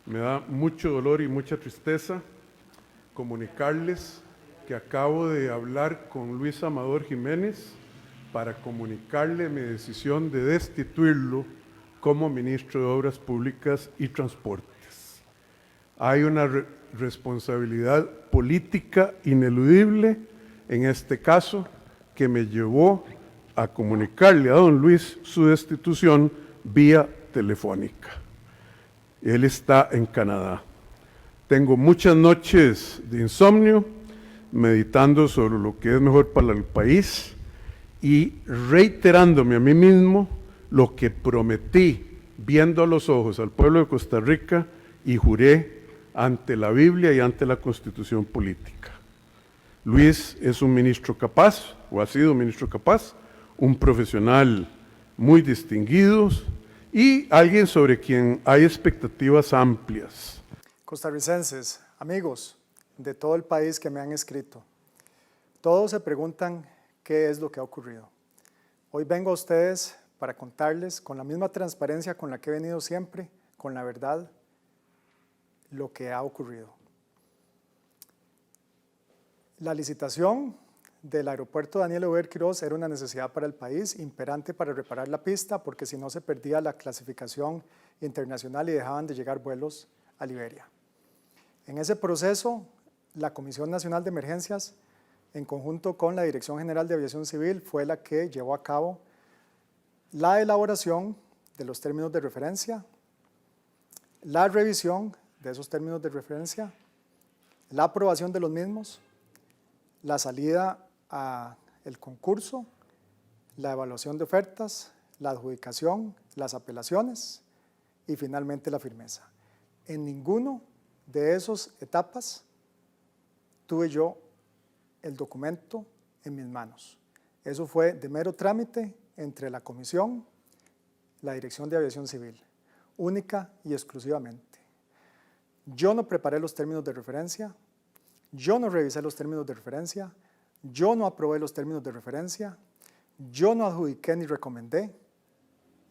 Me da mucho dolor y mucha tristeza comunicarles que acabo de hablar con Luis Amador Jiménez para comunicarle mi decisión de destituirlo como ministro de Obras Públicas y Transportes. Hay una responsabilidad política ineludible en este caso que me llevó a comunicarle a don Luis su destitución vía telefónica. Él está en Canadá. Tengo muchas noches de insomnio, meditando sobre lo que es mejor para el país y reiterándome a mí mismo lo que prometí, viendo a los ojos al pueblo de Costa Rica y juré ante la Biblia y ante la Constitución política. Luis es un ministro capaz, o ha sido un ministro capaz, un profesional muy distinguido y alguien sobre quien hay expectativas amplias. Costarricenses, amigos de todo el país que me han escrito, todos se preguntan qué es lo que ha ocurrido. Hoy vengo a ustedes para contarles con la misma transparencia con la que he venido siempre, con la verdad, lo que ha ocurrido. La licitación del aeropuerto Daniel Oduber Quirós era una necesidad para el país, imperante para reparar la pista, porque si no se perdía la clasificación internacional y dejaban de llegar vuelos a Liberia. En ese proceso, la Comisión Nacional de Emergencias, en conjunto con la Dirección General de Aviación Civil, fue la que llevó a cabo la elaboración de los términos de referencia, la revisión de esos términos de referencia, la aprobación de los mismos, la salida al concurso, la evaluación de ofertas, la adjudicación, las apelaciones y finalmente la firmeza. En ninguno de esas etapas tuve yo el documento en mis manos. Eso fue de mero trámite entre la Comisión, la Dirección de Aviación Civil, única y exclusivamente. Yo no preparé los términos de referencia, yo no revisé los términos de referencia, yo no aprobé los términos de referencia, yo no adjudiqué ni recomendé,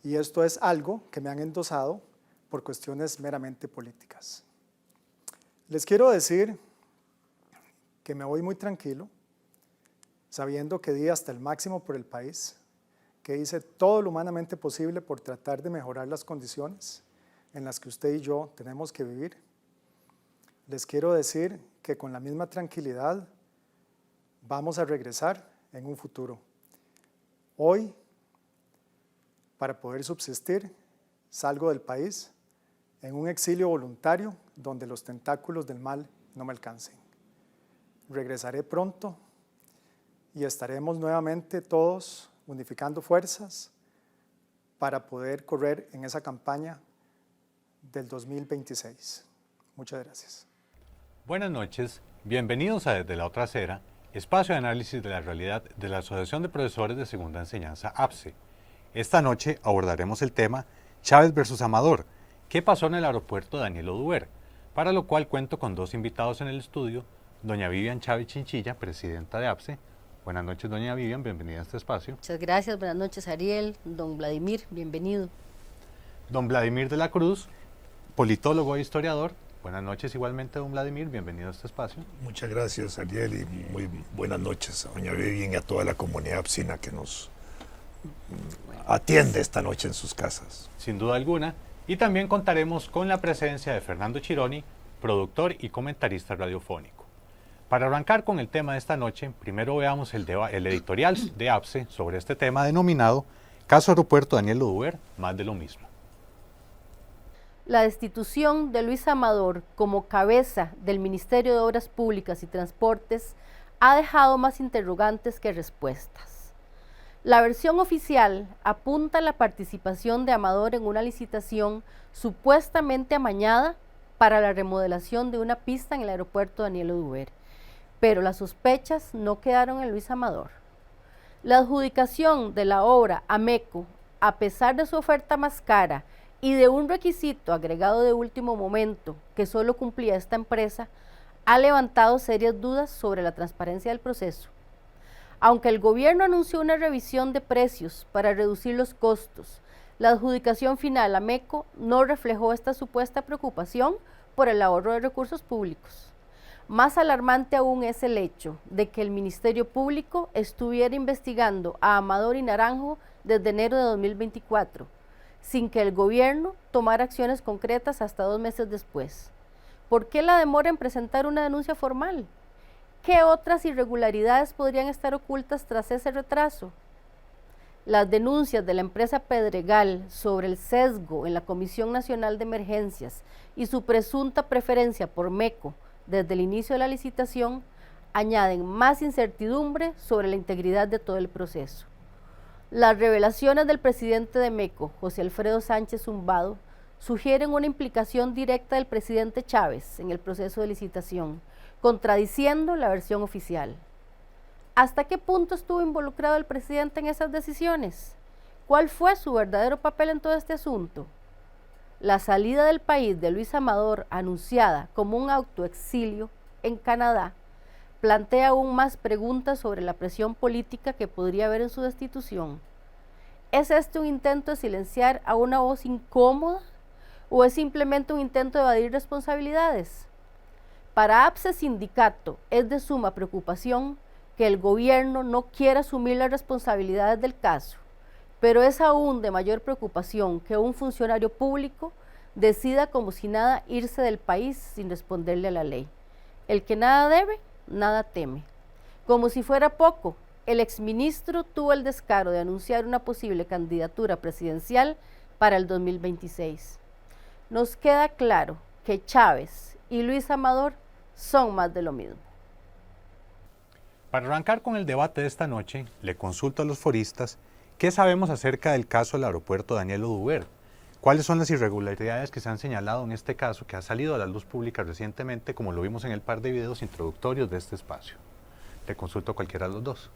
y esto es algo que me han endosado por cuestiones meramente políticas. Les quiero decir que me voy muy tranquilo, sabiendo que di hasta el máximo por el país, que hice todo lo humanamente posible por tratar de mejorar las condiciones en las que usted y yo tenemos que vivir. Les quiero decir que con la misma tranquilidad vamos a regresar en un futuro. Hoy, para poder subsistir, salgo del país en un exilio voluntario donde los tentáculos del mal no me alcancen. Regresaré pronto y estaremos nuevamente todos unificando fuerzas para poder correr en esa campaña del 2026. Muchas gracias. Buenas noches, bienvenidos a Desde la Otra Acera, espacio de análisis de la realidad de la Asociación de Profesores de Segunda Enseñanza APSE. Esta noche abordaremos el tema Chávez versus Amador, ¿qué pasó en el aeropuerto Daniel Oduber? Para lo cual cuento con dos invitados en el estudio, doña Vivian Chávez Chinchilla, presidenta de APSE. Buenas noches, doña Vivian, bienvenida a este espacio. Muchas gracias, buenas noches, Ariel. Don Vladimir, bienvenido. Don Vladimir de la Cruz, politólogo e historiador. Buenas noches igualmente, don Vladimir, bienvenido a este espacio. Muchas gracias, Ariel, y muy buenas noches a doña Vivian y a toda la comunidad apsina que nos atiende esta noche en sus casas. Sin duda alguna. Y también contaremos con la presencia de Fernando Chironi, productor y comentarista radiofónico. Para arrancar con el tema de esta noche, primero veamos el editorial de APSE sobre este tema denominado Caso Aeropuerto Daniel Oduber, más de lo mismo. La destitución de Luis Amador como cabeza del Ministerio de Obras Públicas y Transportes ha dejado más interrogantes que respuestas. La versión oficial apunta a la participación de Amador en una licitación supuestamente amañada para la remodelación de una pista en el aeropuerto Daniel Oduber, pero las sospechas no quedaron en Luis Amador. La adjudicación de la obra a MECO, a pesar de su oferta más cara y de un requisito agregado de último momento que solo cumplía esta empresa, ha levantado serias dudas sobre la transparencia del proceso. Aunque el gobierno anunció una revisión de precios para reducir los costos, La adjudicación final a MECO no reflejó esta supuesta preocupación por el ahorro de recursos públicos. Más alarmante aún es el hecho de que el Ministerio Público estuviera investigando a Amador y Naranjo desde enero de 2024, sin que el gobierno tomara acciones concretas hasta 2 meses después. ¿Por qué la demora en presentar una denuncia formal? ¿Qué otras irregularidades podrían estar ocultas tras ese retraso? Las denuncias de la empresa Pedregal sobre el sesgo en la Comisión Nacional de Emergencias y su presunta preferencia por MECO desde el inicio de la licitación añaden más incertidumbre sobre la integridad de todo el proceso. Las revelaciones del presidente de MECO, José Alfredo Sánchez Zumbado, sugieren una implicación directa del presidente Chávez en el proceso de licitación, contradiciendo la versión oficial. ¿Hasta qué punto estuvo involucrado el presidente en esas decisiones? ¿Cuál fue su verdadero papel en todo este asunto? La salida del país de Luis Amador, anunciada como un autoexilio en Canadá, plantea aún más preguntas sobre la presión política que podría haber en su destitución. ¿Es este un intento de silenciar a una voz incómoda o es simplemente un intento de evadir responsabilidades? Para APSE Sindicato es de suma preocupación que el gobierno no quiera asumir las responsabilidades del caso, pero es aún de mayor preocupación que un funcionario público decida como si nada irse del país sin responderle a la ley. El que nada debe, nada teme. Como si fuera poco, el exministro tuvo el descaro de anunciar una posible candidatura presidencial para el 2026. Nos queda claro que Chávez y Luis Amador son más de lo mismo. Para arrancar con el debate de esta noche, le consulto a los foristas qué sabemos acerca del caso del aeropuerto Daniel Oduber. ¿Cuáles son las irregularidades que se han señalado en este caso que ha salido a la luz pública recientemente, como lo vimos en el par de videos introductorios de este espacio? Le consulto a cualquiera de los dos.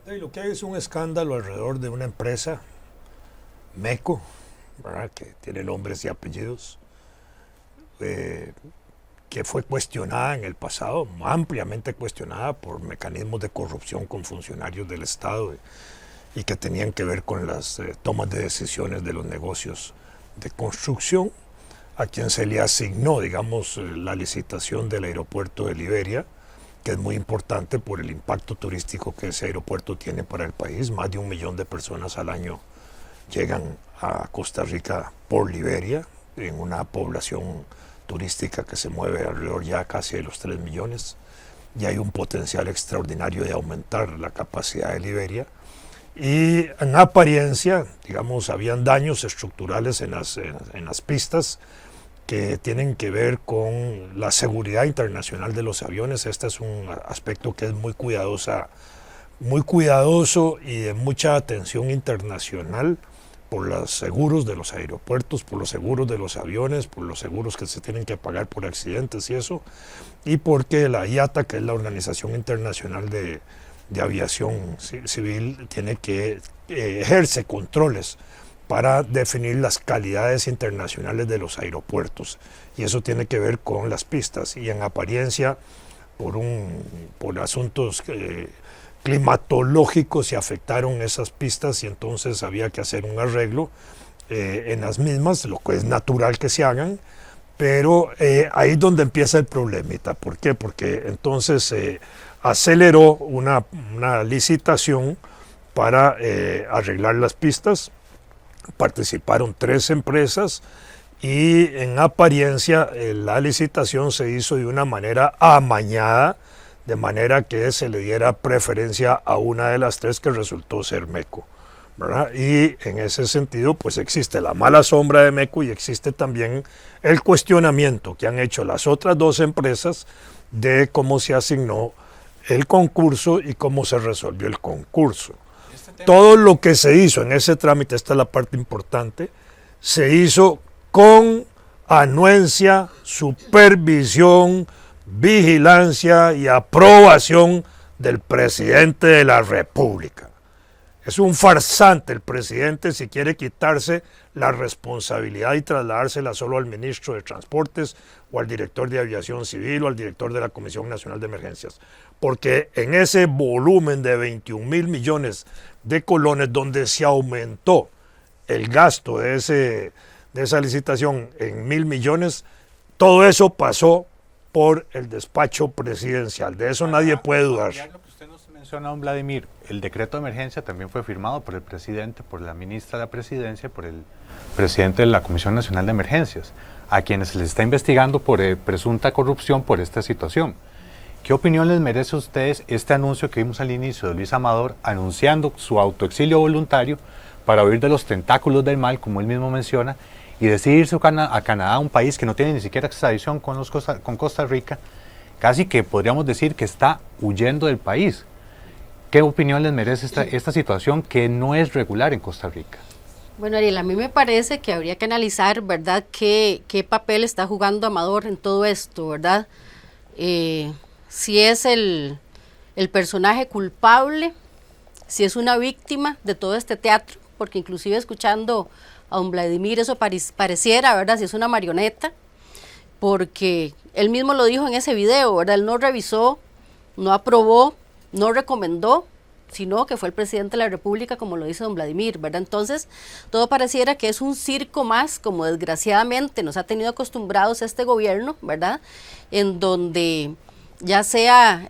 Lo que hay es un escándalo alrededor de una empresa, MECO, ¿verdad?, que tiene nombres y apellidos, que fue cuestionada en el pasado, ampliamente cuestionada por mecanismos de corrupción con funcionarios del Estado y que tenían que ver con las tomas de decisiones de los negocios de construcción, a quien se le asignó, digamos, la licitación del aeropuerto de Liberia, que es muy importante por el impacto turístico que ese aeropuerto tiene para el país. Más de 1 millón de personas al año llegan a Costa Rica por Liberia, en una población turística que se mueve alrededor ya casi de los 3 millones, y hay un potencial extraordinario de aumentar la capacidad de Liberia. Y en apariencia, digamos, habían daños estructurales en las pistas que tienen que ver con la seguridad internacional de los aviones. Este es un aspecto que es muy cuidadoso y de mucha atención internacional, por los seguros de los aeropuertos, por los seguros de los aviones, por los seguros que se tienen que pagar por accidentes y eso, y porque la IATA, que es la Organización Internacional de Aviación Civil, tiene que ejerce controles para definir las calidades internacionales de los aeropuertos, y eso tiene que ver con las pistas, y en apariencia por asuntos climatológicos se afectaron esas pistas, y entonces había que hacer un arreglo en las mismas, lo que es natural que se hagan, pero ahí es donde empieza el problemita. ¿Por qué? Porque entonces se aceleró una licitación para arreglar las pistas. Participaron 3 empresas y en apariencia la licitación se hizo de una manera amañada, de manera que se le diera preferencia a una de las 3 que resultó ser MECO, ¿verdad? Y en ese sentido pues existe la mala sombra de MECO y existe también el cuestionamiento que han hecho las otras 2 empresas de cómo se asignó el concurso y cómo se resolvió el concurso. Todo lo que se hizo en ese trámite, esta es la parte importante, se hizo con anuencia, supervisión, vigilancia y aprobación del presidente de la República. Es un farsante el presidente si quiere quitarse la responsabilidad y trasladársela solo al ministro de Transportes o al director de Aviación Civil o al director de la Comisión Nacional de Emergencias. Porque en ese volumen de 21.000 millones de colones donde se aumentó el gasto de esa licitación en 1.000 millones, todo eso pasó por el despacho presidencial. De eso nadie puede dudar. Lo que usted nos menciona, don Vladimir, el decreto de emergencia también fue firmado por el presidente, por la ministra de la presidencia, por el presidente de la Comisión Nacional de Emergencias, a quienes se les está investigando por presunta corrupción por esta situación. ¿Qué opinión les merece a ustedes este anuncio que vimos al inicio de Luis Amador anunciando su autoexilio voluntario para huir de los tentáculos del mal, como él mismo menciona, y decidirse a Canadá, un país que no tiene ni siquiera extradición con Costa Rica, casi que podríamos decir que está huyendo del país? ¿Qué opinión les merece esta situación que no es regular en Costa Rica? Bueno, Ariel, a mí me parece que habría que analizar, ¿verdad?, qué papel está jugando Amador en todo esto, ¿verdad? Si es el personaje culpable, si es una víctima de todo este teatro, porque inclusive escuchando a don Vladimir eso pareciera, ¿verdad?, si es una marioneta, porque él mismo lo dijo en ese video, ¿verdad?, él no revisó, no aprobó, no recomendó, sino que fue el presidente de la República, como lo dice don Vladimir, ¿verdad? Entonces, todo pareciera que es un circo más, como desgraciadamente nos ha tenido acostumbrados este gobierno, ¿verdad?, en donde ya sea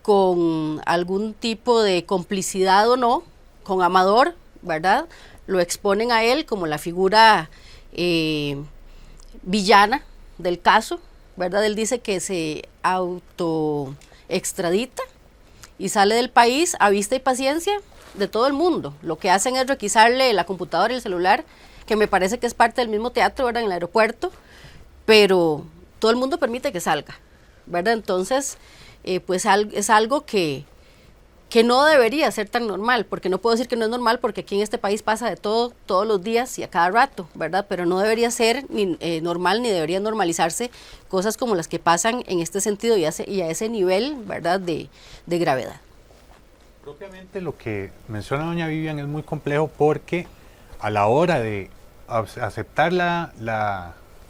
con algún tipo de complicidad o no, con Amador, ¿verdad?, lo exponen a él como la figura villana del caso, ¿verdad? Él dice que se autoextradita y sale del país a vista y paciencia de todo el mundo. Lo que hacen es requisarle la computadora y el celular, que me parece que es parte del mismo teatro, ¿verdad?, en el aeropuerto, pero todo el mundo permite que salga, ¿verdad? Entonces, pues es algo que no debería ser tan normal, porque no puedo decir que no es normal, porque aquí en este país pasa de todo, todos los días y a cada rato, ¿verdad? Pero no debería ser ni normal, ni debería normalizarse cosas como las que pasan en este sentido y a ese nivel, ¿verdad?, de gravedad. Propiamente lo que menciona doña Vivian es muy complejo, porque a la hora de aceptar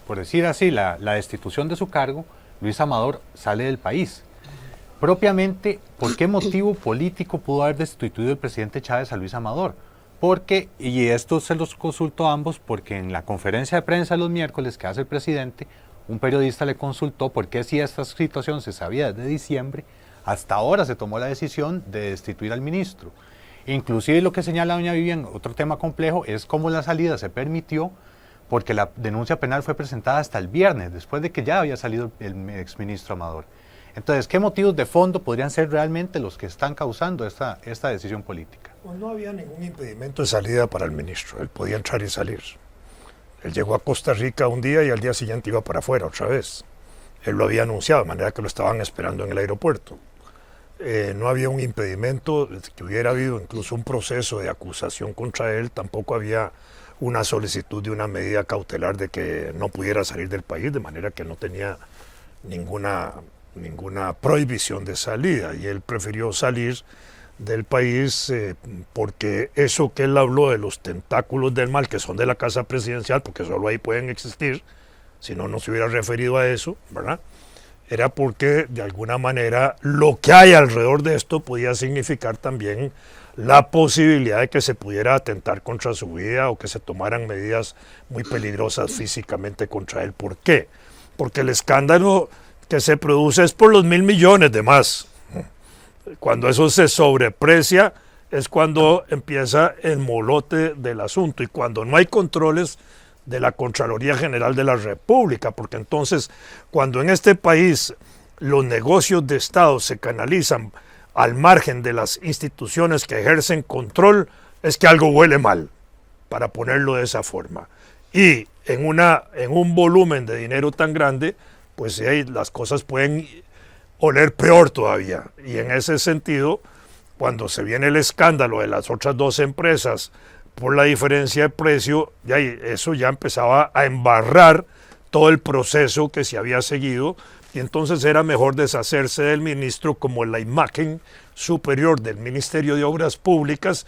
por decir así, la destitución de su cargo, Luis Amador sale del país. Propiamente, ¿por qué motivo político pudo haber destituido el presidente Chávez a Luis Amador? Porque, y esto se los consulto a ambos, porque en la conferencia de prensa los miércoles que hace el presidente, un periodista le consultó por qué, si esta situación se sabía desde diciembre, hasta ahora se tomó la decisión de destituir al ministro. Inclusive lo que señala doña Vivian, otro tema complejo, es cómo la salida se permitió, porque la denuncia penal fue presentada hasta el viernes, después de que ya había salido el exministro Amador. Entonces, ¿qué motivos de fondo podrían ser realmente los que están causando esta decisión política? Pues no había ningún impedimento de salida para el ministro, él podía entrar y salir. Él llegó a Costa Rica un día y al día siguiente iba para afuera otra vez. Él lo había anunciado, de manera que lo estaban esperando en el aeropuerto. No había un impedimento, que hubiera habido incluso un proceso de acusación contra él, tampoco había una solicitud de una medida cautelar de que no pudiera salir del país, de manera que no tenía ninguna prohibición de salida, y él prefirió salir del país porque eso que él habló de los tentáculos del mal, que son de la casa presidencial, porque solo ahí pueden existir, si no, no se hubiera referido a eso, ¿verdad?, era porque de alguna manera lo que hay alrededor de esto podía significar también la posibilidad de que se pudiera atentar contra su vida o que se tomaran medidas muy peligrosas físicamente contra él. ¿Por qué? Porque el escándalo que se produce es por los 1.000 millones de más. Cuando eso se sobreprecia es cuando empieza el molote del asunto, y cuando no hay controles de la Contraloría General de la República, porque entonces cuando en este país los negocios de Estado se canalizan al margen de las instituciones que ejercen control, es que algo huele mal, para ponerlo de esa forma. Y en un volumen de dinero tan grande, pues las cosas pueden oler peor todavía. Y en ese sentido, cuando se viene el escándalo de las otras dos empresas por la diferencia de precio, eso ya empezaba a embarrar todo el proceso que se había seguido, y entonces era mejor deshacerse del ministro como la imagen superior del Ministerio de Obras Públicas,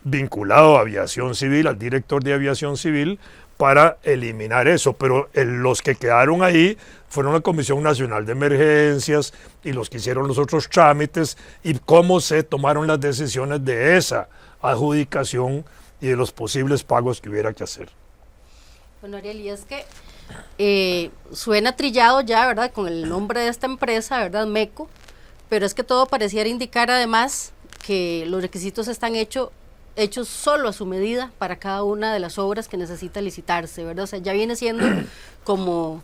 vinculado a Aviación Civil, al director de Aviación Civil, para eliminar eso. Pero los que quedaron ahí fueron la Comisión Nacional de Emergencias y los que hicieron los otros trámites, y cómo se tomaron las decisiones de esa adjudicación y de los posibles pagos que hubiera que hacer. Bueno, Ariel, y es que suena trillado ya, ¿verdad? Con el nombre de esta empresa, ¿verdad? MECO, pero es que todo pareciera indicar además que los requisitos están hechos solo a su medida para cada una de las obras que necesita licitarse, ¿verdad? O sea, ya viene siendo como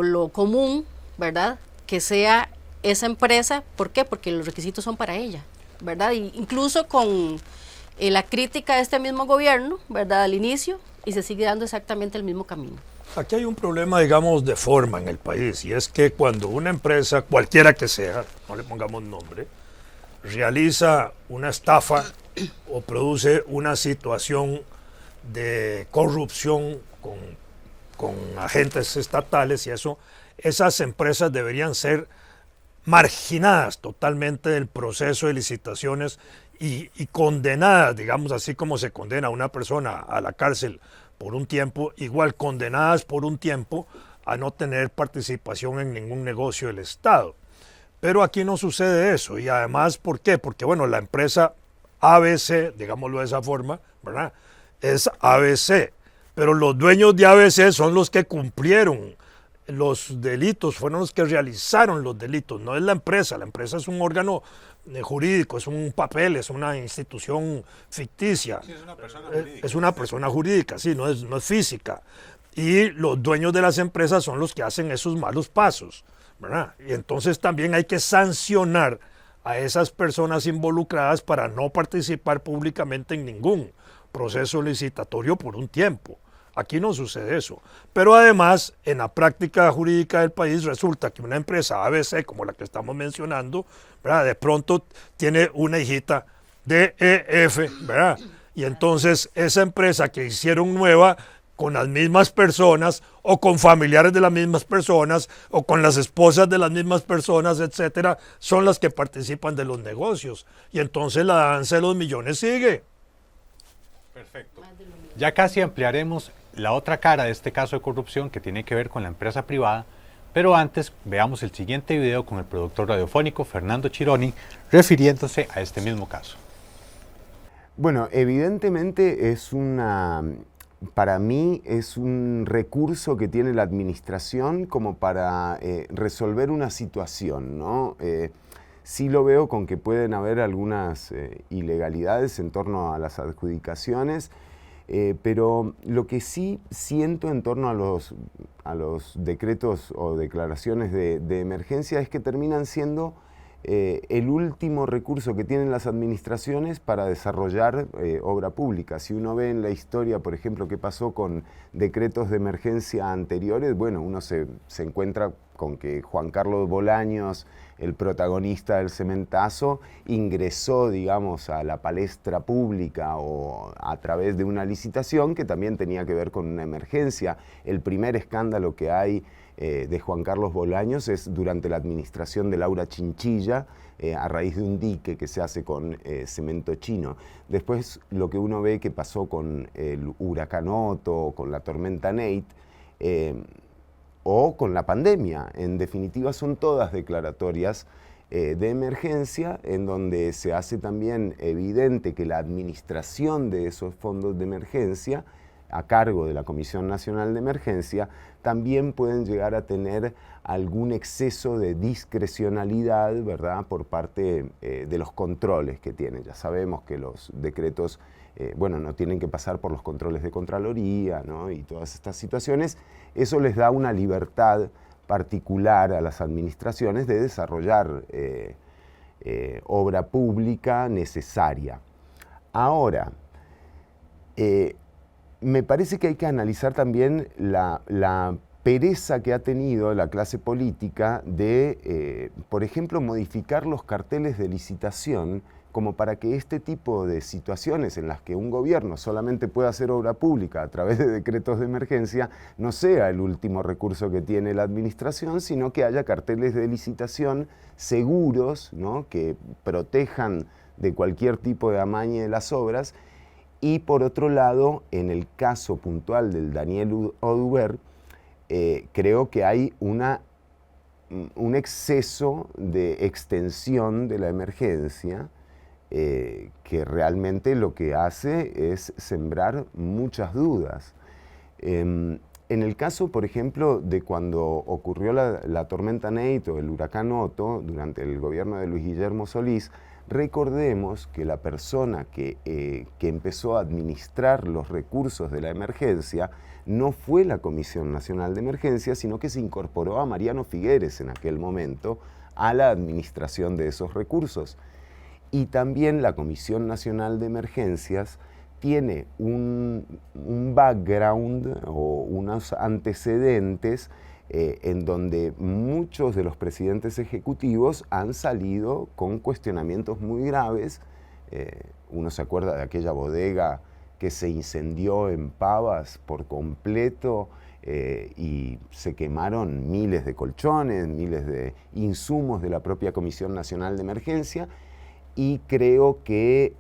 lo común, ¿verdad? Que sea esa empresa, ¿por qué? Porque los requisitos son para ella, ¿verdad? Y incluso con la crítica de este mismo gobierno, ¿verdad? Al inicio, y se sigue dando exactamente el mismo camino. Aquí hay un problema, digamos, de forma en el país, y es que cuando una empresa, cualquiera que sea, no le pongamos nombre, realiza una estafa o produce una situación de corrupción con agentes estatales y eso, esas empresas deberían ser marginadas totalmente del proceso de licitaciones y condenadas, digamos así como se condena a una persona a la cárcel por un tiempo, igual condenadas por un tiempo a no tener participación en ningún negocio del Estado. Pero aquí no sucede eso, y además, ¿por qué? Porque, bueno, la empresa ABC, digámoslo de esa forma, ¿verdad? Es ABC, pero los dueños de ABC son los que cumplieron los delitos, fueron los que realizaron los delitos, no es la empresa es un órgano jurídico, es un papel, es una institución ficticia. Sí, es una persona jurídica. Es una persona jurídica, sí, no es física. Y los dueños de las empresas son los que hacen esos malos pasos, ¿verdad? Y entonces también hay que sancionar a esas personas involucradas para no participar públicamente en ningún proceso licitatorio por un tiempo. Aquí no sucede eso. Pero además, en la práctica jurídica del país resulta que una empresa ABC, como la que estamos mencionando, ¿verdad? De pronto tiene una hijita DEF, ¿verdad? Y entonces esa empresa que hicieron nueva con las mismas personas o con familiares de las mismas personas o con las esposas de las mismas personas, etcétera, son las que participan de los negocios. Y entonces la danza de los millones sigue. Perfecto. Ya casi ampliaremos la otra cara de este caso de corrupción que tiene que ver con la empresa privada, pero antes veamos el siguiente video con el productor radiofónico Fernando Chironi refiriéndose a este mismo caso. Bueno, evidentemente para mí es un recurso que tiene la administración como para resolver una situación, ¿no? Sí lo veo con que pueden haber algunas ilegalidades en torno a las adjudicaciones, pero lo que sí siento en torno a los decretos o declaraciones de emergencia es que terminan siendo el último recurso que tienen las administraciones para desarrollar obra pública. Si uno ve en la historia, por ejemplo, qué pasó con decretos de emergencia anteriores, bueno, uno se encuentra con que Juan Carlos Bolaños, el protagonista del cementazo, ingresó, digamos, a la palestra pública o a través de una licitación que también tenía que ver con una emergencia. El primer escándalo que hay de Juan Carlos Bolaños es durante la administración de Laura Chinchilla, a raíz de un dique que se hace con cemento chino. Después lo que uno ve que pasó con el huracán Otto, con la tormenta Nate, o con la pandemia. En definitiva son todas declaratorias de emergencia en donde se hace también evidente que la administración de esos fondos de emergencia a cargo de la Comisión Nacional de Emergencia, también pueden llegar a tener algún exceso de discrecionalidad, ¿verdad?, por parte de los controles que tienen. Ya sabemos que los decretos, bueno, no tienen que pasar por los controles de Contraloría, ¿no?, y todas estas situaciones. Eso les da una libertad particular a las administraciones de desarrollar obra pública necesaria. Ahora, me parece que hay que analizar también la pereza que ha tenido la clase política de, por ejemplo, modificar los carteles de licitación como para que este tipo de situaciones en las que un gobierno solamente puede hacer obra pública a través de decretos de emergencia no sea el último recurso que tiene la administración, sino que haya carteles de licitación seguros, ¿no?, que protejan de cualquier tipo de amañe de las obras. Y por otro lado, en el caso puntual del Daniel Oduber, creo que hay un exceso de extensión de la emergencia que realmente lo que hace es sembrar muchas dudas. En el caso, por ejemplo, de cuando ocurrió la tormenta Neito, el huracán Otto, durante el gobierno de Luis Guillermo Solís, recordemos que la persona que empezó a administrar los recursos de la emergencia no fue la Comisión Nacional de Emergencia, sino que se incorporó a Mariano Figueres en aquel momento a la administración de esos recursos. Y también la Comisión Nacional de Emergencias tiene un background o unos antecedentes en donde muchos de los presidentes ejecutivos han salido con cuestionamientos muy graves. Uno se acuerda de aquella bodega que se incendió en Pavas por completo y se quemaron miles de colchones, miles de insumos de la propia Comisión Nacional de Emergencia, y creo que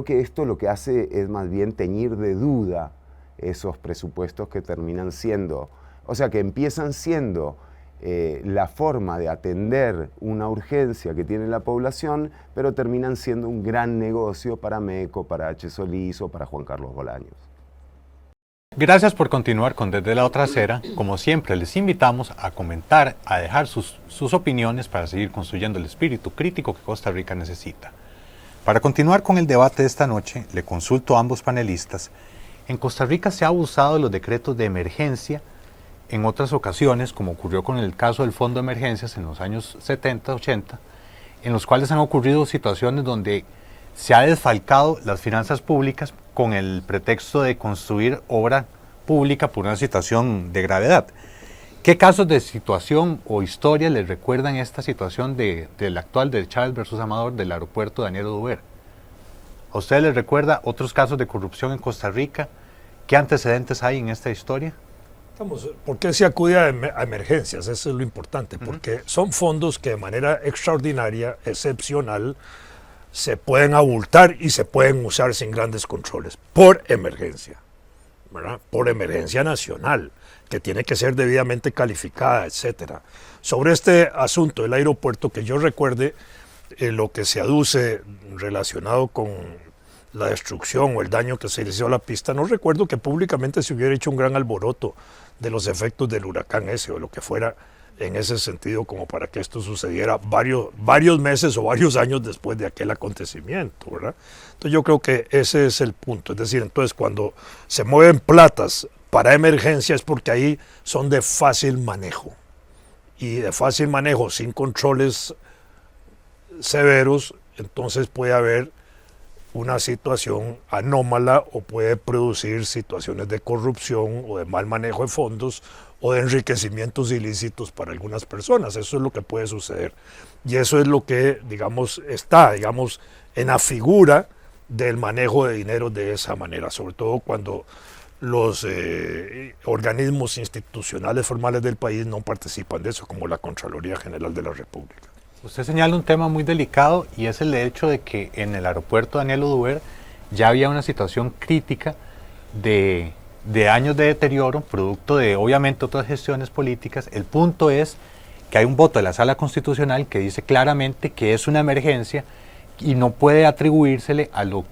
esto lo que hace es más bien teñir de duda esos presupuestos que terminan siendo, o sea, que empiezan siendo la forma de atender una urgencia que tiene la población, pero terminan siendo un gran negocio para MECO, para H. Solís o para Juan Carlos Bolaños. Gracias por continuar con Desde la Otra Acera. Como siempre, les invitamos a comentar, a dejar sus opiniones para seguir construyendo el espíritu crítico que Costa Rica necesita. Para continuar con el debate de esta noche, le consulto a ambos panelistas. En Costa Rica se ha abusado de los decretos de emergencia en otras ocasiones, como ocurrió con el caso del Fondo de Emergencias en los años 70, 80, en los cuales han ocurrido situaciones donde se ha desfalcado las finanzas públicas con el pretexto de construir obra pública por una situación de gravedad. ¿Qué casos de situación o historia les recuerdan esta situación del actual de Chávez versus Amador del aeropuerto Daniel Oduber? ¿A ustedes les recuerda otros casos de corrupción en Costa Rica? ¿Qué antecedentes hay en esta historia? ¿Por qué se acude a emergencias? Eso es lo importante, porque son fondos que de manera extraordinaria, excepcional, se pueden abultar y se pueden usar sin grandes controles, por emergencia, ¿verdad? Por emergencia nacional, que tiene que ser debidamente calificada, etc. Sobre este asunto del aeropuerto, que yo recuerde, lo que se aduce relacionado con la destrucción o el daño que se le hizo a la pista, no recuerdo que públicamente se hubiera hecho un gran alboroto de los efectos del huracán ese o lo que fuera en ese sentido, como para que esto sucediera varios meses o varios años después de aquel acontecimiento, ¿verdad? Entonces yo creo que ese es el punto, es decir, entonces cuando se mueven platas para emergencia es porque ahí son de fácil manejo, y de fácil manejo sin controles severos, entonces puede haber una situación anómala o puede producir situaciones de corrupción o de mal manejo de fondos o de enriquecimientos ilícitos para algunas personas. Eso es lo que puede suceder. Y eso es lo que, está en la figura del manejo de dinero de esa manera, sobre todo cuando los organismos institucionales formales del país no participan de eso, como la Contraloría General de la República. Usted señala un tema muy delicado y es el hecho de que en el aeropuerto Daniel Oduber ya había una situación crítica de años de deterioro, producto de obviamente otras gestiones políticas. El punto es que hay un voto de la Sala Constitucional que dice claramente que es una emergencia y no puede atribuírsele al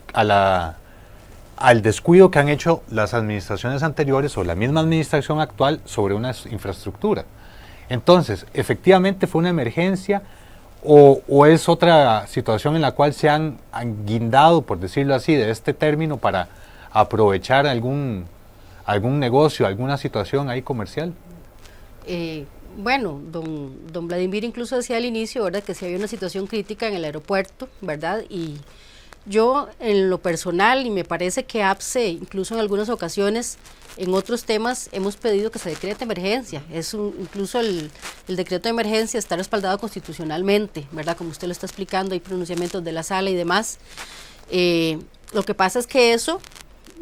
descuido que han hecho las administraciones anteriores o la misma administración actual sobre una infraestructura. Entonces, efectivamente fue una emergencia. ¿O es otra situación en la cual se han guindado, por decirlo así, de este término para aprovechar algún negocio, alguna situación ahí comercial? Bueno, don Vladimir incluso decía al inicio, ¿verdad?, que si había una situación crítica en el aeropuerto, ¿verdad? Y yo en lo personal, y me parece que APSE, incluso en algunas ocasiones, en otros temas hemos pedido que se decrete emergencia. Incluso el decreto de emergencia está respaldado constitucionalmente, ¿verdad? Como usted lo está explicando, hay pronunciamientos de la sala y demás. Lo que pasa es que eso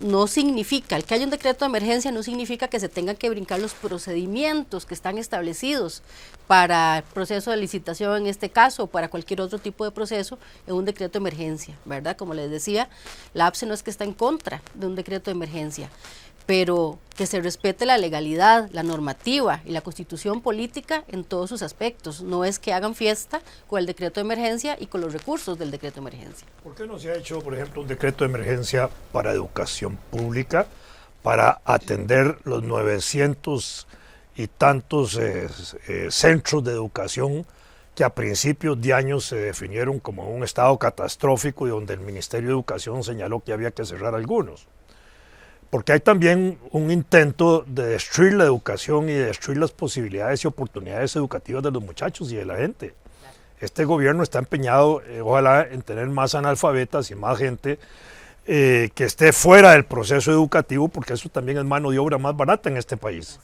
no significa, el que haya un decreto de emergencia no significa que se tengan que brincar los procedimientos que están establecidos para el proceso de licitación en este caso, o para cualquier otro tipo de proceso en un decreto de emergencia, ¿verdad? Como les decía, la APSE no es que está en contra de un decreto de emergencia, pero que se respete la legalidad, la normativa y la constitución política en todos sus aspectos. No es que hagan fiesta con el decreto de emergencia y con los recursos del decreto de emergencia. ¿Por qué no se ha hecho, por ejemplo, un decreto de emergencia para educación pública, para atender los 900 y tantos centros de educación que a principios de año se definieron como un estado catastrófico y donde el Ministerio de Educación señaló que había que cerrar algunos? Porque hay también un intento de destruir la educación y de destruir las posibilidades y oportunidades educativas de los muchachos y de la gente. Este gobierno está empeñado, ojalá, en tener más analfabetas y más gente que esté fuera del proceso educativo, porque eso también es mano de obra más barata en este país.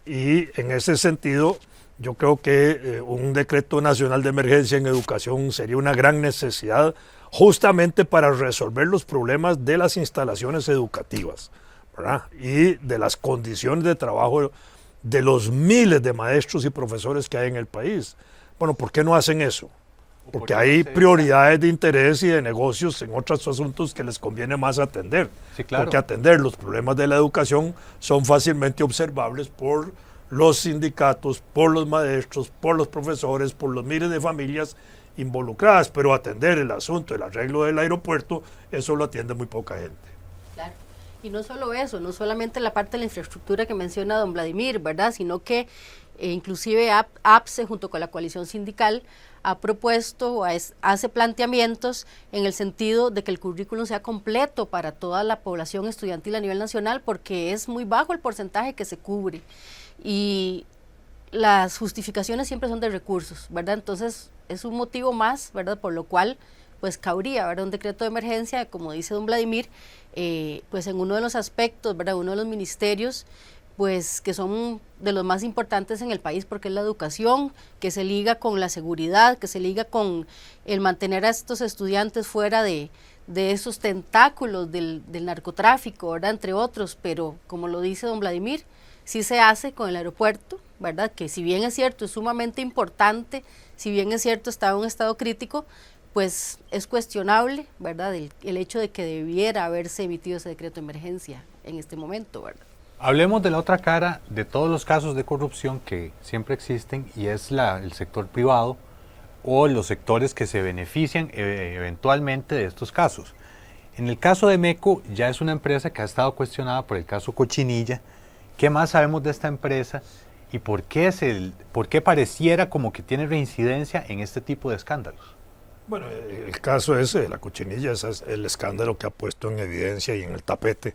Y en ese sentido, yo creo que un decreto nacional de emergencia en educación sería una gran necesidad justamente para resolver los problemas de las instalaciones educativas, ¿verdad? Y de las condiciones de trabajo de los miles de maestros y profesores que hay en el país. Bueno, ¿por qué no hacen eso? Porque hay prioridades de interés y de negocios en otros asuntos que les conviene más atender. Sí, claro. Porque atender los problemas de la educación son fácilmente observables por los sindicatos, por los maestros, por los profesores, por los miles de familias involucradas, pero atender el asunto del arreglo del aeropuerto, eso lo atiende muy poca gente. Claro. Y no solo eso, no solamente la parte de la infraestructura que menciona don Vladimir, ¿verdad? Sino que inclusive APSE junto con la coalición sindical ha propuesto o hace planteamientos en el sentido de que el currículum sea completo para toda la población estudiantil a nivel nacional, porque es muy bajo el porcentaje que se cubre y las justificaciones siempre son de recursos, ¿verdad? Entonces es un motivo más, ¿verdad? Por lo cual pues cabría, ¿verdad? Un decreto de emergencia, como dice don Vladimir, pues en uno de los aspectos, ¿verdad? Uno de los ministerios pues que son de los más importantes en el país, porque es la educación, que se liga con la seguridad, que se liga con el mantener a estos estudiantes fuera de esos tentáculos del narcotráfico, ¿verdad? Entre otros, pero como lo dice don Vladimir, sí se hace con el aeropuerto, ¿verdad? Que si bien es cierto, es sumamente importante, si bien es cierto, está en un estado crítico, pues es cuestionable, ¿verdad? El hecho de que debiera haberse emitido ese decreto de emergencia en este momento, ¿verdad? Hablemos de la otra cara de todos los casos de corrupción que siempre existen, y es el sector privado o los sectores que se benefician eventualmente de estos casos. En el caso de MECO ya es una empresa que ha estado cuestionada por el caso Cochinilla. ¿Qué más sabemos de esta empresa y por qué pareciera como que tiene reincidencia en este tipo de escándalos? Bueno, el caso ese de la Cochinilla es el escándalo que ha puesto en evidencia y en el tapete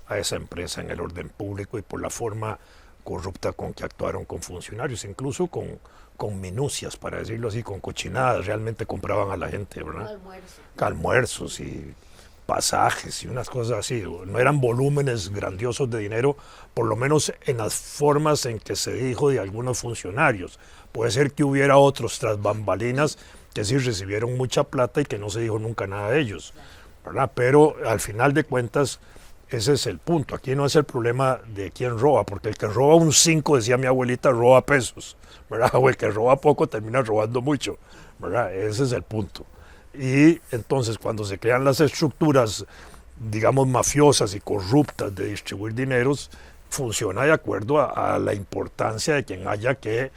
a esa empresa en el orden público y por la forma corrupta con que actuaron con funcionarios, incluso con minucias, para decirlo así, con cochinadas, realmente compraban a la gente, ¿verdad? Almuerzos y pasajes y unas cosas así, no eran volúmenes grandiosos de dinero, por lo menos en las formas en que se dijo de algunos funcionarios. Puede ser que hubiera otros tras bambalinas que sí recibieron mucha plata y que no se dijo nunca nada de ellos, ¿verdad? Pero al final de cuentas, ese es el punto. Aquí no es el problema de quién roba, porque el que roba un 5, decía mi abuelita, roba pesos, ¿verdad? O el que roba poco termina robando mucho, ¿verdad? Ese es el punto. Y entonces cuando se crean las estructuras, digamos, mafiosas y corruptas de distribuir dineros, funciona de acuerdo a la importancia de quien haya que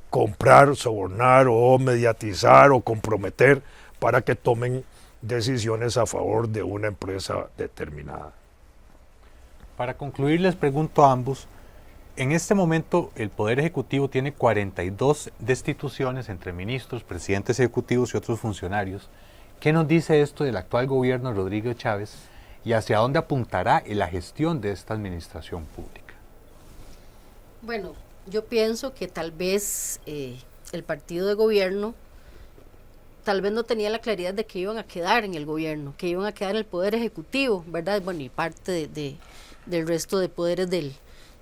comprar, sobornar o mediatizar o comprometer para que tomen decisiones a favor de una empresa determinada. Para concluir, les pregunto a ambos, en este momento el Poder Ejecutivo tiene 42 destituciones entre ministros, presidentes ejecutivos y otros funcionarios. ¿Qué nos dice esto del actual gobierno de Rodrigo Chávez y hacia dónde apuntará en la gestión de esta administración pública? Bueno, yo pienso que tal vez el partido de gobierno tal vez no tenía la claridad de que iban a quedar en el gobierno, que iban a quedar en el Poder Ejecutivo, ¿verdad? Bueno, y parte del resto de poderes de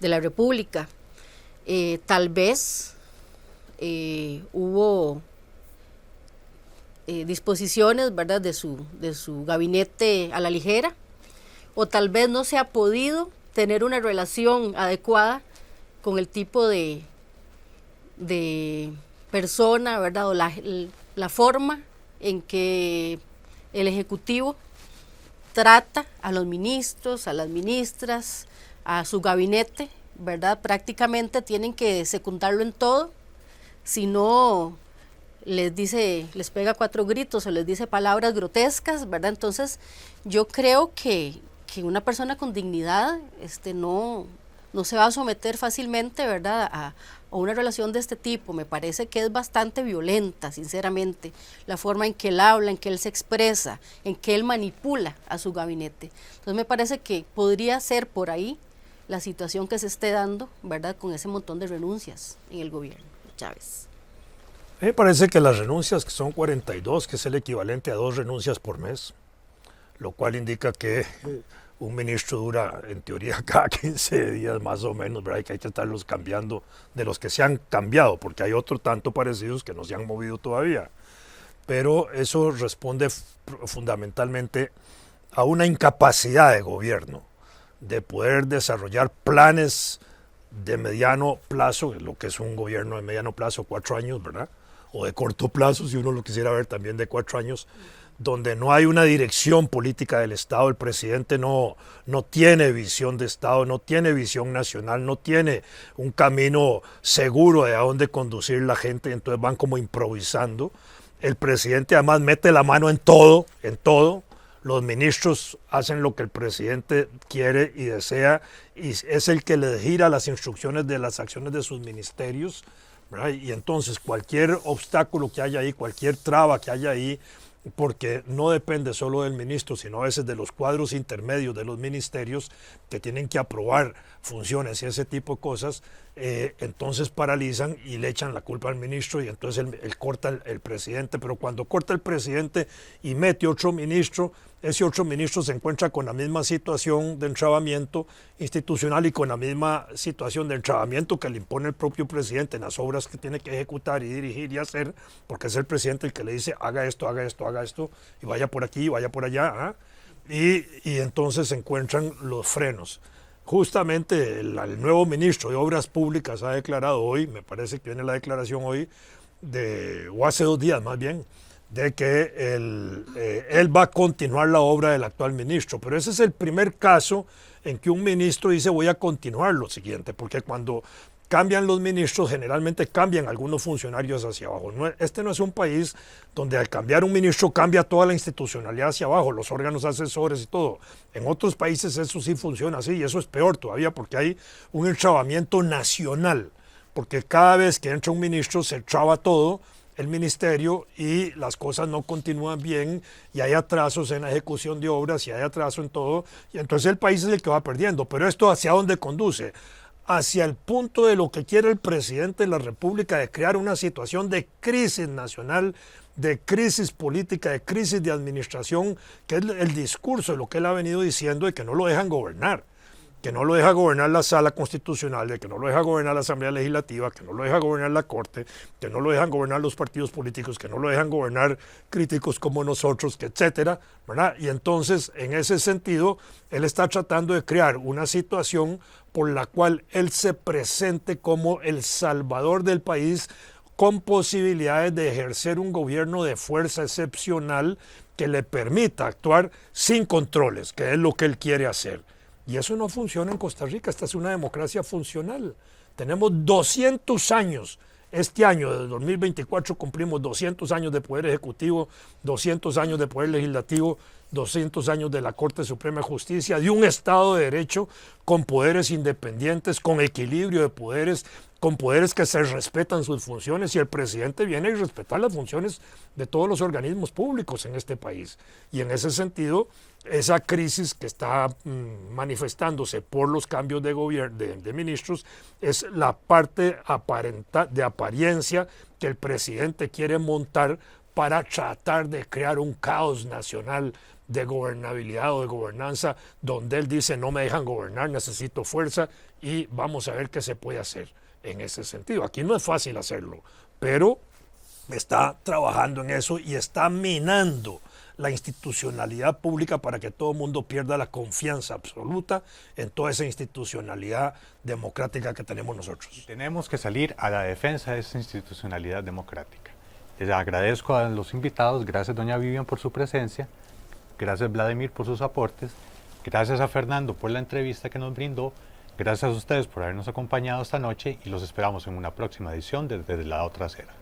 la República. Tal vez hubo disposiciones, ¿verdad?, de su gabinete a la ligera, o tal vez no se ha podido tener una relación adecuada con el tipo de persona, ¿verdad?, o la forma en que el Ejecutivo trata a los ministros, a las ministras, a su gabinete, ¿verdad? Prácticamente tienen que secundarlo en todo, si no les pega 4 gritos o les dice palabras grotescas, ¿verdad? Entonces yo creo que una persona con dignidad no se va a someter fácilmente, ¿verdad?, a una relación de este tipo. Me parece que es bastante violenta, sinceramente, la forma en que él habla, en que él se expresa, en que él manipula a su gabinete. Entonces me parece que podría ser por ahí la situación que se esté dando, ¿verdad?, con ese montón de renuncias en el gobierno de Chávez. A mí me parece que las renuncias, que son 42, que es el equivalente a 2 renuncias por mes, lo cual indica que un ministro dura, en teoría, cada 15 días más o menos, ¿verdad? Que hay que estarlos cambiando de los que se han cambiado, porque hay otro tanto parecidos que no se han movido todavía. Pero eso responde fundamentalmente a una incapacidad de gobierno de poder desarrollar planes de mediano plazo, lo que es un gobierno de mediano plazo, 4 años, ¿verdad? O de corto plazo, si uno lo quisiera ver también de 4 años, donde no hay una dirección política del Estado. El presidente no tiene visión de Estado, no tiene visión nacional, no tiene un camino seguro de a dónde conducir la gente, entonces van como improvisando. El presidente además mete la mano en todo. Los ministros hacen lo que el presidente quiere y desea, y es el que le gira las instrucciones de las acciones de sus ministerios, ¿verdad? Y entonces cualquier obstáculo que haya ahí, cualquier traba que haya ahí, porque no depende solo del ministro, sino a veces de los cuadros intermedios de los ministerios que tienen que aprobar funciones y ese tipo de cosas, entonces paralizan y le echan la culpa al ministro, y entonces él corta el presidente. Pero cuando corta el presidente y mete otro ministro, ese otro ministro se encuentra con la misma situación de entrabamiento institucional y con la misma situación de entrabamiento que le impone el propio presidente en las obras que tiene que ejecutar y dirigir y hacer, porque es el presidente el que le dice haga esto, y vaya por aquí, y vaya por allá, y entonces se encuentran los frenos. Justamente el nuevo ministro de Obras Públicas ha declarado hoy, me parece que viene la declaración hoy, o hace 2 días más bien, de que él va a continuar la obra del actual ministro. Pero ese es el primer caso en que un ministro dice voy a continuar lo siguiente, porque cuando cambian los ministros, generalmente cambian algunos funcionarios hacia abajo. Este no es un país donde al cambiar un ministro cambia toda la institucionalidad hacia abajo, los órganos asesores y todo. En otros países eso sí funciona así, y eso es peor todavía porque hay un entrabamiento nacional, porque cada vez que entra un ministro se traba todo el ministerio y las cosas no continúan bien, y hay atrasos en la ejecución de obras y hay atraso en todo, y entonces el país es el que va perdiendo. Pero esto ¿hacia dónde conduce? Hacia el punto de lo que quiere el presidente de la República, de crear una situación de crisis nacional, de crisis política, de crisis de administración, que es el discurso de lo que él ha venido diciendo, de que no lo dejan gobernar, que no lo deja gobernar la Sala Constitucional, de que no lo deja gobernar la Asamblea Legislativa, que no lo deja gobernar la Corte, que no lo dejan gobernar los partidos políticos, que no lo dejan gobernar críticos como nosotros, que etcétera, ¿verdad? Y entonces, en ese sentido, él está tratando de crear una situación por la cual él se presente como el salvador del país, con posibilidades de ejercer un gobierno de fuerza excepcional que le permita actuar sin controles, que es lo que él quiere hacer. Y eso no funciona en Costa Rica. Esta es una democracia funcional. Tenemos 200 años. Este año, de 2024, cumplimos 200 años de Poder Ejecutivo, 200 años de Poder Legislativo, 200 años de la Corte Suprema de Justicia, de un Estado de Derecho con poderes independientes, con equilibrio de poderes, con poderes que se respetan sus funciones, y el presidente viene a respetar las funciones de todos los organismos públicos en este país. Y en ese sentido, esa crisis que está manifestándose por los cambios de gobierno, de ministros, es la parte de apariencia que el presidente quiere montar para tratar de crear un caos nacional de gobernabilidad o de gobernanza, donde él dice no me dejan gobernar, necesito fuerza, y vamos a ver qué se puede hacer en ese sentido. Aquí no es fácil hacerlo, pero está trabajando en eso y está minando la institucionalidad pública para que todo el mundo pierda la confianza absoluta en toda esa institucionalidad democrática que tenemos nosotros. Tenemos que salir a la defensa de esa institucionalidad democrática. Les agradezco a los invitados, gracias doña Vivian por su presencia, gracias Vladimir por sus aportes, gracias a Fernando por la entrevista que nos brindó, Gracias a ustedes por habernos acompañado esta noche y los esperamos en una próxima edición de Desde la Otra Acera.